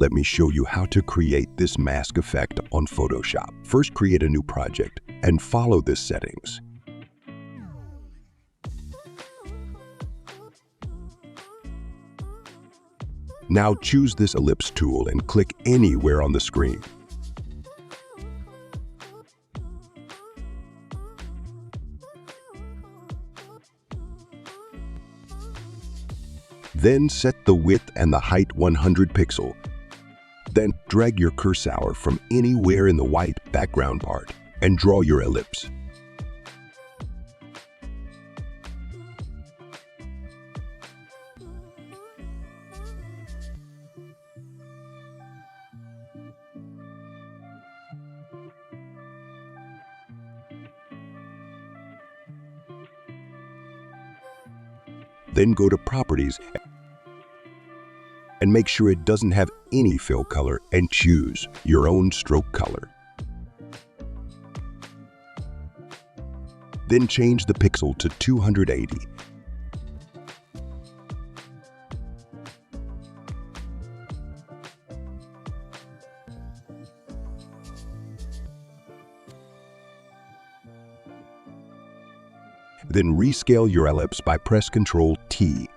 Let me show you how to create this mask effect on Photoshop. First, create a new project and follow the settings. Now choose this ellipse tool and click anywhere on the screen. Then set the width and the height 100 pixels. Then drag your cursor from anywhere in the white background part and draw your ellipse. Then go to Properties and make sure it doesn't have any fill color and choose your own stroke color. Then change the pixel to 280. Then rescale your ellipse by press Ctrl T.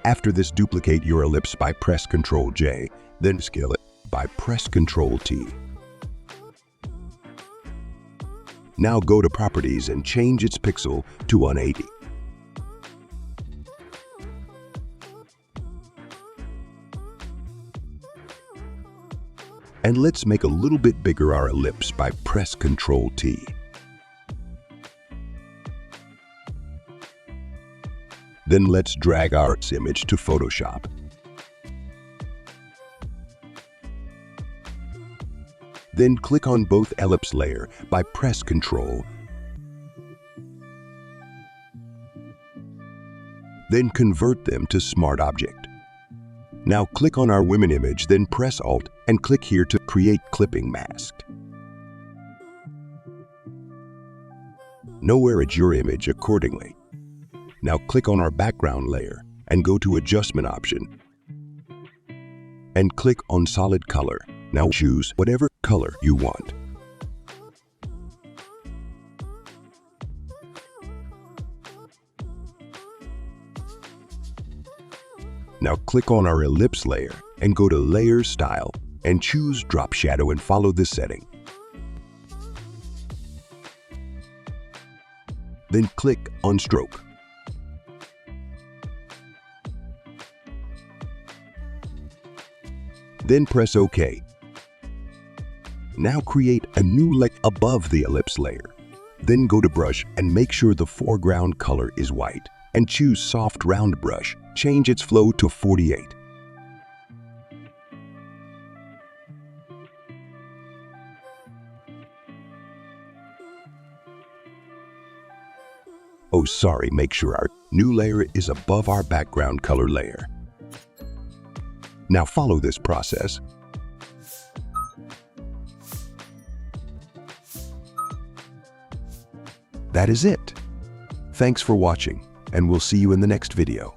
After this, duplicate your ellipse by press Ctrl J, then scale it by press Ctrl T. Now go to Properties and change its pixel to 180. And let's make a little bit bigger our ellipse by press Ctrl T. Then let's drag our image to Photoshop. Then click on both ellipse layer by press Ctrl. Then convert them to Smart Object. Now click on our women image, then press Alt and click here to create clipping mask. Now arrange your image accordingly. Now click on our background layer and go to Adjustment option and click on Solid Color. Now choose whatever color you want. Now click on our ellipse layer and go to Layer Style and choose Drop Shadow and follow this setting. Then click on Stroke. Then press OK. Now create a new layer above the ellipse layer. Then go to Brush and make sure the foreground color is white and choose Soft Round Brush. Change its flow to 48. Oh, sorry, make sure our new layer is above our background color layer. Now follow this process. That is it. Thanks for watching, and we'll see you in the next video.